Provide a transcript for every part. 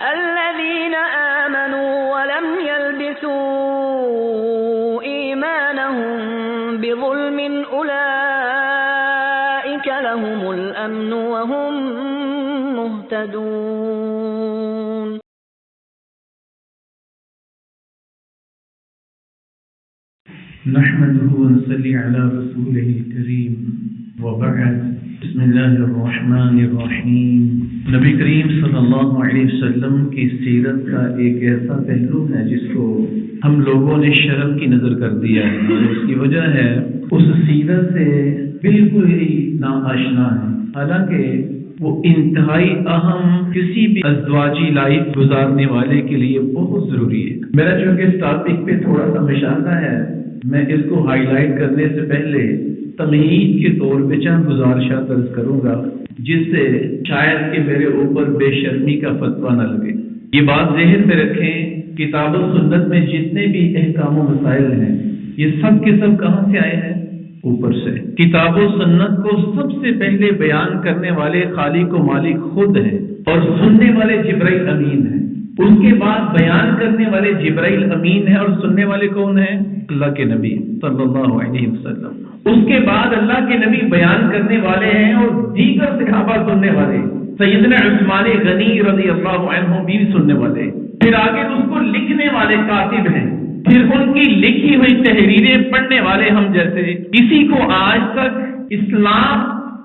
الذين آمنوا ولم يلبسوا إيمانهم بظلم أولئك لهم الأمن وهم مهتدون. نحمده ونصلي على رسوله الكريم وبعد. بسم اللہ الرحمن الرحیم. نبی کریم صلی اللہ علیہ وسلم کی سیرت کا ایک ایسا پہلو ہے جس کو ہم لوگوں نے شرم کی نظر کر دیا ہے، اور اس کی وجہ ہے اس سیرت سے بالکل ہی ناآشنا ہے، حالانکہ وہ انتہائی اہم کسی بھی ازدواجی لائف گزارنے والے کے لیے بہت ضروری ہے. میرا چونکہ اس ٹاپک پہ تھوڑا سا مشاہدہ ہے، میں اس کو ہائی لائٹ کرنے سے پہلے تمہید کے طور پہ چند گزارشات عرض کروں گا جس سے شاید کہ میرے اوپر بے شرمی کا فتویٰ نہ لگے. یہ بات ذہن میں رکھیں، کتاب و سنت میں جتنے بھی احکام و مسائل ہیں یہ سب کے سب کہاں سے آئے ہیں؟ اوپر سے. کتاب و سنت کو سب سے پہلے بیان کرنے والے خالق و مالک خود ہیں، اور سننے والے جبرائیل امین ہیں. اس کے بعد بیان کرنے والے جبرائیل امین ہیں، اور سننے والے کون ہیں؟ اللہ کے نبی صلی اللہ علیہ وسلم. اس کے بعد اللہ کے نبی بیان کرنے والے ہیں اور دیگر صحابہ سننے والے. سیدنا عثمان غنی رضی اللہ عنہ بھی سننے والے. پھر آگے اس کو لکھنے والے کاتب ہیں، پھر ان کی لکھی ہوئی تحریریں پڑھنے والے ہم جیسے. کسی کو آج تک اسلام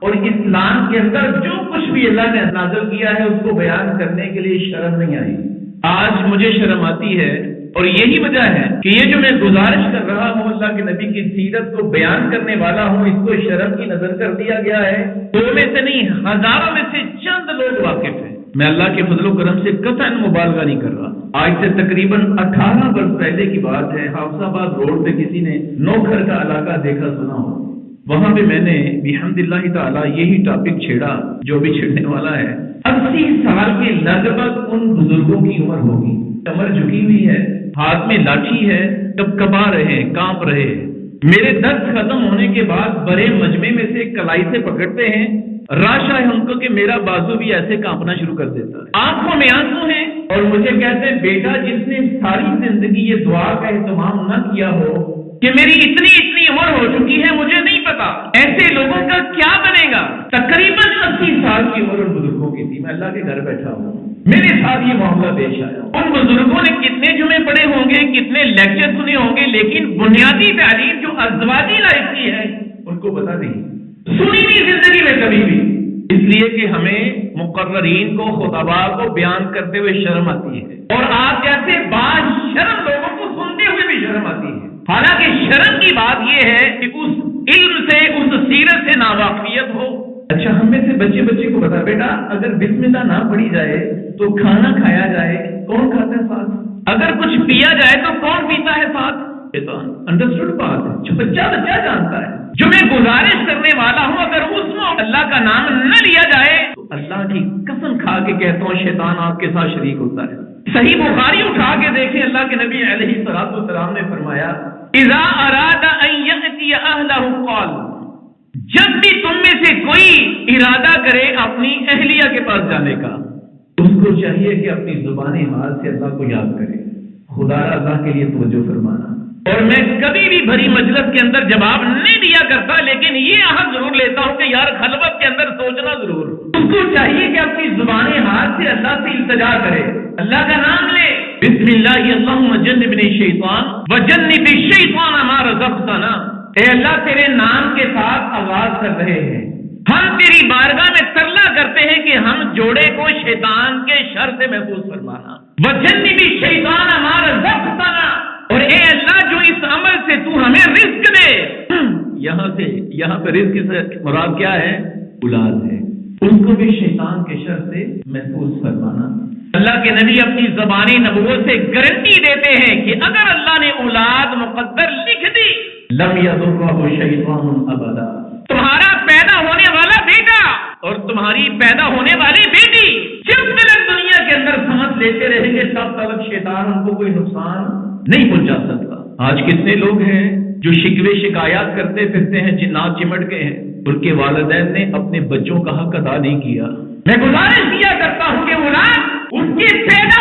اور اسلام کے اندر جو کچھ بھی اللہ نے نازل کیا ہے اس کو بیان کرنے کے لیے شرم نہیں آئی. آج مجھے شرم آتی ہے، اور یہی وجہ ہے کہ یہ جو میں گزارش کر رہا ہوں اللہ کے نبی کی سیرت کو بیان کرنے والا ہوں، اس کو شرم کی نظر کر دیا گیا ہے. دو میں سے نہیں، ہزاروں میں سے چند لوگ واقف ہیں. میں اللہ کے فضل و کرم سے قطعاً مبالغہ نہیں کر رہا. آج سے تقریباً 18 برس پہلے کی بات ہے، حافظ آباد روڈ پہ کسی نے نوکھر کا علاقہ دیکھا سنا ہو، وہاں پہ میں نے بحمد اللہ تعالیٰ یہی ٹاپک چھیڑا جو بھی چھیڑنے والا ہے. 80 سال کے لگ بھگ ان بزرگوں کی عمر ہوگی، کمر جھکی ہوئی ہے، ہاتھ میں لاٹھی ہے، کپا رہے ہیں، کانپ رہے ہیں. میرے درد ختم ہونے کے بعد بڑے مجمع میں سے کلائی سے پکڑتے ہیں، راشا ہے ان کو کہ میرا بازو بھی ایسے کانپنا شروع کر دیتا ہے. آنکھوں میں آنسو ہیں، اور مجھے کہتے ہیں بیٹا جس نے ساری زندگی یہ دعا کا اہتمام نہ کیا ہو کہ میری اتنی عمر ہو چکی ہے، مجھے نہیں پتا ایسے لوگوں کا کیا بنے گا. تقریباً 80 سال کی عمر ان بزرگوں کی تھی. میں اللہ کے گھر بیٹھا ہوں، میرے ساتھ یہ معاملہ پیش آیا. ان بزرگوں نے کتنے جمعے پڑھے ہوں گے، کتنے لیکچر سنے ہوں گے، لیکن بنیادی تعلیم جو ازدواجی لائف کی ہے ان کو پتا نہیں، سنی نہیں زندگی میں کبھی بھی. اس لیے کہ ہمیں مقررین کو، خطباء کو بیان کرتے ہوئے شرم آتی ہے، اور آپ جیسے بعض شرم لوگوں کو سنتے ہوئے بھی شرم آتی ہے. حالانکہ شرم کی بات یہ ہے کہ اس علم سے، اس سیرت سے ناواقفیت ہو. اچھا، ہم میں سے بچے کو بتا بیٹا اگر بسم اللہ نہ پڑھی جائے تو کھانا کھایا جائے کون کھاتا ہے ساتھ؟ اگر کچھ پیا جائے تو کون پیتا ہے ساتھ؟ انڈرسٹوڈ بات ہے جو بچہ جانتا ہے. جو میں گزارش کرنے والا ہوں، اگر اس میں اللہ کا نام نہ لیا جائے تو اللہ کی قسم کھا کے کہتا ہوں شیطان آپ کے ساتھ شریک ہوتا ہے. صحیح بخاری اٹھا کے دیکھیں، اللہ کے نبی علیہ الصلوۃ والسلام نے فرمایا اذا اراد ان یأتی اہلہ قال، جب بھی تم میں سے کوئی ارادہ کرے اپنی اہلیہ کے پاس جانے کا، اس کو چاہیے کہ اپنی زبان حال سے اللہ کو یاد کرے. خدا اللہ کے لیے توجہ فرمانا. اور میں کبھی بھی بھری مجلس کے اندر جواب نہیں دیا کرتا، لیکن یہ عہد ضرور لیتا ہوں کہ یار خلوت کے اندر سوچنا ضرور. اس کو چاہیے کہ اپنی زبان حال سے اللہ سے التجا کرے، اللہ کا نام لے. بسم اللہ اللہم جنبنی الشیطان وجنب الشیطان ما رزقتنا. اے اللہ تیرے نام کے ساتھ آغاز کر رہے ہیں، ہم تیری بارگاہ میں ترلا کرتے ہیں کہ ہم جوڑے کو شیطان کے شر سے محفوظ فرمانا. وجنب الشیطان ما رزقتنا، اور اے اللہ جو اس عمل سے تو ہمیں رزق دے. یہاں پہ رزق سے مراد کیا ہے؟ اولاد ہے. اس کو بھی شیطان کے شر سے محفوظ فرمانا. اللہ کے نبی اپنی زبانی نبوت سے گارنٹی دیتے ہیں کہ اگر اللہ نے اولاد مقدر لکھ دی لم یضرہ شیطان ابدا، تمہارا پیدا ہونے والا بیٹا اور تمہاری پیدا ہونے والی بیٹی جب تک دنیا کے اندر سانس لیتے رہیں گے تب تک شیطان ان کو کوئی نقصان نہیں پہنچا سکتا. آج کتنے لوگ ہیں جو شکوے شکایات کرتے پھرتے ہیں جنات چمٹ گئے ہیں، ان کے والدین نے اپنے بچوں کا حق ادا نہیں کیا. میں گزارش کیا کرتا ہوں کہ اولاد اس کی پیدا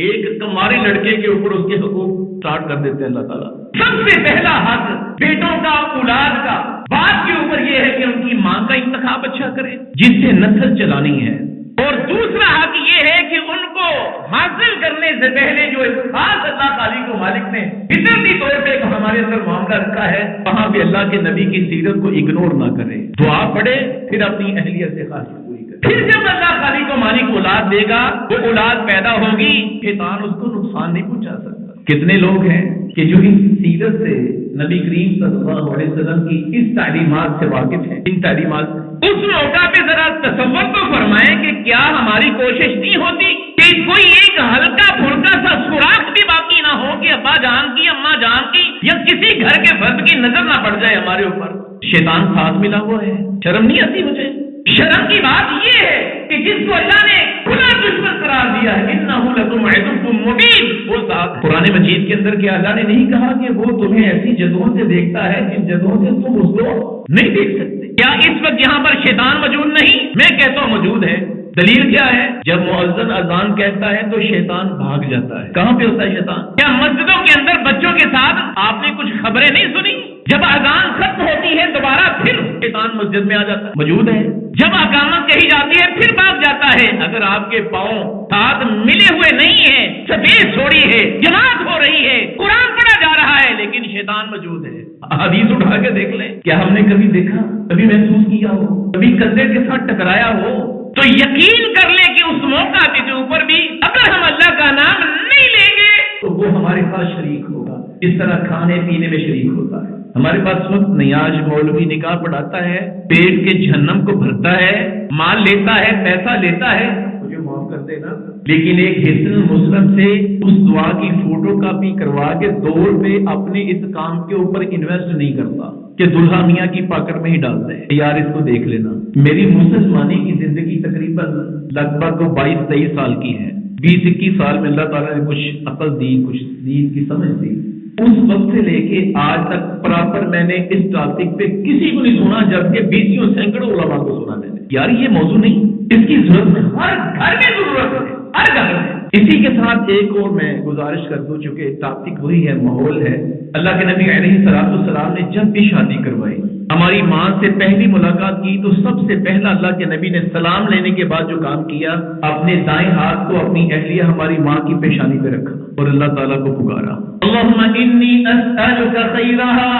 ایک کمارے لڑکے کے اوپر اس کے حقوق اسٹارٹ کر دیتے ہیں اللہ تعالیٰ. سب سے پہلا حق بیٹوں کا، اولاد کا، باپ کے اوپر یہ ہے کہ ان کی ماں کا انتخاب اچھا کرے جس سے نسل چلانی ہے. اور دوسرا حق یہ ہے کہ ان کو حاصل کرنے سے پہلے جو ایک خاص اللہ خالق و مالک نے فطرتی طور پہ ایک ہمارے اندر معاملہ رکھا ہے، وہاں پہ اللہ کے نبی کی سیرت کو اگنور نہ کرے، دعا پڑھے، پھر اپنی اہلیت سے خواہش پوری کرے. پھر جب اللہ خالق و مالک اولاد دے گا، وہ اولاد پیدا ہوگی، شیطان اس کو نقصان نہیں پہنچا سکتا. کتنے لوگ ہیں کہ جو اس سیرت سے نبی کریم صلی اللہ علیہ وسلم کی اس تعلیمات سے واقف ہیں. ان تعلیمات اس موقع پہ ذرا تصور تو فرمائیں کہ کیا ہماری کوشش نہیں ہوتی کہ کوئی ایک ہلکا پھلکا سا سوراخ بھی باقی نہ ہو کہ ابا جان کی، اماں جان کی یا کسی گھر کے فرد کی نظر نہ پڑ جائے ہمارے اوپر. شیطان ساتھ ملا ہوا ہے. شرم نہیں آتی مجھے؟ شرم کی بات یہ ہے کہ جس کو اللہ نے کھلا دشمن قرار دیا ہے، انہ لکم عدو مبین، وہ ساتھ قرآن مجید کے اندر کہ اللہ نے نہیں کہا کہ وہ تمہیں ایسی جگہوں سے دیکھتا ہے جن جگہوں سے تم اس کو نہیں دیکھ سکتے. کیا اس وقت یہاں پر شیطان موجود نہیں؟ میں کہتا ہوں موجود ہے. دلیل کیا ہے؟ جب مؤذن اذان کہتا ہے تو شیطان بھاگ جاتا ہے. کہاں پہ ہوتا ہے شیطان؟ کیا مسجدوں کے اندر بچوں کے ساتھ آپ نے کچھ خبریں نہیں سنی؟ جب اذان ختم ہوتی ہے دوبارہ پھر شیطان مسجد میں آ جاتا ہے. موجود ہے. جب اقامت کہی جاتی ہے پھر بھاگ جاتا ہے. اگر آپ کے پاؤں ساتھ ملے ہوئے نہیں ہیں، سفید چھوڑی ہے، جماعت ہو رہی ہے، قرآن پڑھا جا رہا ہے، لیکن شیطان موجود ہے. حدیث اٹھا کے دیکھ لیں، کیا ہم نے کبھی دیکھا، کبھی محسوس کیا ہو، کبھی کندھے کے ساتھ ٹکرایا ہو؟ تو یقین کر لیں کہ اس موقع کے اوپر بھی اگر ہم اللہ کا نام نہیں لیں گے تو وہ ہمارے پاس شریک ہوگا. اس طرح کھانے پینے میں شریک ہوتا ہے. ہمارے پاس وقت نیاز مولوی نکاح پڑھاتا ہے، پیٹ کے جہنم کو بھرتا ہے، مال لیتا ہے، پیسہ لیتا ہے، مجھے معاف کر دینا، لیکن ایک حسن مسلم سے اس دعا کی فوٹو کاپی کروا کے 2 روپے اپنے اس کام کے اوپر انویسٹ نہیں کرتا کہ دلہا میاں کی پاکٹ میں ہی ڈالتا ہے. یار اس کو دیکھ لینا. میری مسلمانی کی زندگی تقریباً لگ بھگ 22-23 سال کی ہے. 20-21 سال میں اللہ تعالیٰ نے کچھ عقل دی، کچھ دین کی سمجھ دی. اس وقت سے لے کے آج تک پراپر میں نے اس ٹاپک پہ کسی کو نہیں سنا، جبکہ 20 سینکڑوں علماء کو سنا میں نے. یار یہ موضوع نہیں، اس کی ضرورت ہے، ہر گھر میں ضرورت ہے، ہر گھر میں. اسی کے ساتھ ایک اور میں گزارش کر دوں، چونکہ ٹاپک وہی ہے، ماحول ہے. اللہ کے نبی علیہ السلام نے جب بھی شادی کروائی، ہماری ماں سے پہلی ملاقات کی تو سب سے پہلا اللہ کے نبی نے سلام لینے کے بعد جو کام کیا، اپنے دائیں ہاتھ کو اپنی اہلیہ ہماری ماں کی پیشانی پہ رکھا اور اللہ تعالیٰ کو پکارا، اللہم انی اسألک خیرہا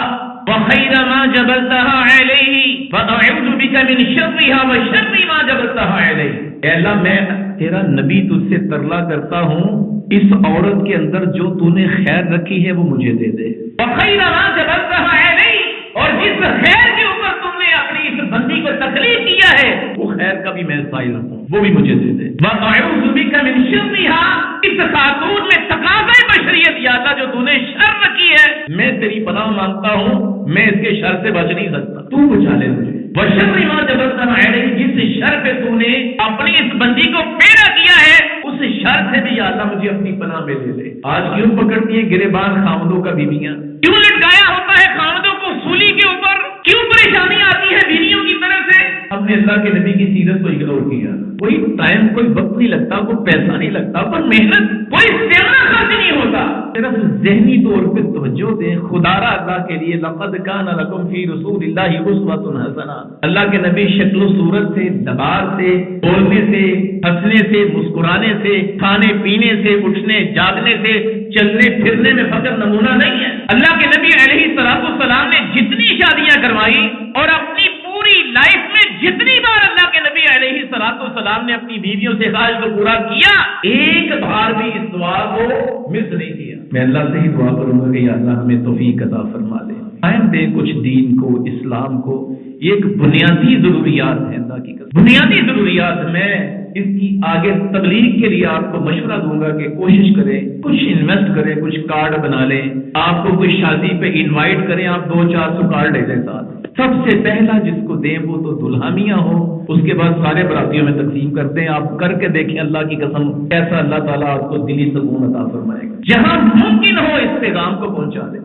وخیر ما جبلتها علیہ واعوذ بک من شرہا وشر ما جبلتها علیہ. اے اللہ میں تیرا نبی تجھ سے ترلا کرتا ہوں، اس عورت کے اندر جو تو نے خیر رکھی ہے وہ مجھے دے دے. وخیر ما جبلتها علیہ، اور جس خیر کے اوپر تم نے اپنی اس بندی کو تخلیق کیا ہے وہ خیر کا بھی میں سائل رکھوں، وہ بھی مجھے دے دے. وَأَعُوذُ بِكَ مِن شَرِّهَا، اس خاتون میں تقاضۂ بشریت یا اللہ جو تو نے شر رکھی ہے میں تیری پناہ مانگتا ہوں، میں اس کے شر سے بچ نہیں سکتا، تو بچا لے مجھے. وَشَرِّ مَا جَبَلْتَهَا عَلَيْهِ، جس شر پہ تو نے اپنی اس بندی کو پیدا کیا ہے اس شر سے بھی یا اللہ مجھے اپنی پناہ میں لے لے. آج کیوں پکڑتی ہے گریبان خامدوں کا بیویاں؟ کیوں لٹکایا ہوتا ہے خامدوں کو سولی کے اوپر؟ کیوں پریشانی آتی ہے بیویوں کی طرف سے؟ ہم نے اللہ کے نبی کی سیرت کو اگنور کیا. کوئی ٹائم، کوئی وقت نہیں لگتا، کوئی پیسہ نہیں لگتا، پر محنت، کوئی اسٹیمنا خرچ نہیں ہوتا. صرف ذہنی طور پہ توجہ دیں. خدا را اللہ کے لیے لقد کان لکم فی رسول اللہ اسوۃ حسنہ. اللہ کے نبی شکل و صورت سے، لباس سے، بولنے سے، ہنسنے سے، مسکرانے سے، کھانے پینے سے، اٹھنے جاگنے سے، چلنے پھرنے میں فقط نمونہ نہیں ہے. اللہ کے نبی علیہ السلام نے جتنی شادیاں کروائی اور اپنی پوری لائف میں جتنی بار اللہ کے نبی علیہ السلام نے اپنی بیویوں سے خواہش کو پورا کیا، ایک بار بھی اس دعا کو مس نہیں کیا. میں اللہ سے ہی دعا کروں گا کہ یا اللہ ہمیں توفیق عطا فرما دے. قائم دے کچھ دین کو، اسلام کو. یہ ایک بنیادی ضروریات ہے، اللہ کی قسم بنیادی ضروریات. میں اس کی آگے تبلیغ کے لیے آپ کو مشورہ دوں گا کہ کوشش کریں، کچھ انویسٹ کریں، کچھ کارڈ بنا لیں. آپ کو کوئی شادی پہ انوائٹ کریں، آپ 200-400 کارڈ لے لیں ساتھ. سب سے پہلا جس کو دیں وہ تو دلہا میاں ہو، اس کے بعد سارے براتیوں میں تقسیم کر دیں. آپ کر کے دیکھیں اللہ کی قسم ایسا اللہ تعالیٰ آپ کو دلی سکون عطا فرمائے گا. جہاں ممکن ہو اس پیغام کو پہنچا دیں.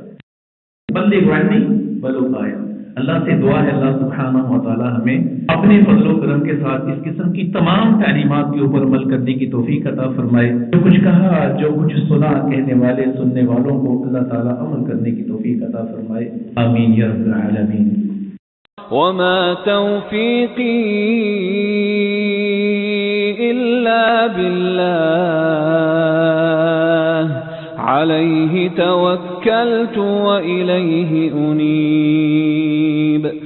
بلغ عنی ولو آیہ. اللہ سے دعا ہے اللہ سبحانہ و تعالی ہمیں اپنے فضل و کرم کے ساتھ اس قسم کی تمام تعلیمات کے اوپر عمل کرنے کی توفیق عطا فرمائے. جو کچھ کہا، جو کچھ سنا، کہنے والے سننے والوں کو اللہ تعالی عمل کرنے کی توفیق عطا فرمائے. آمین یا رب العالمین. وما توفيقي إلا بالله عليه توكلت وإليه أنيب.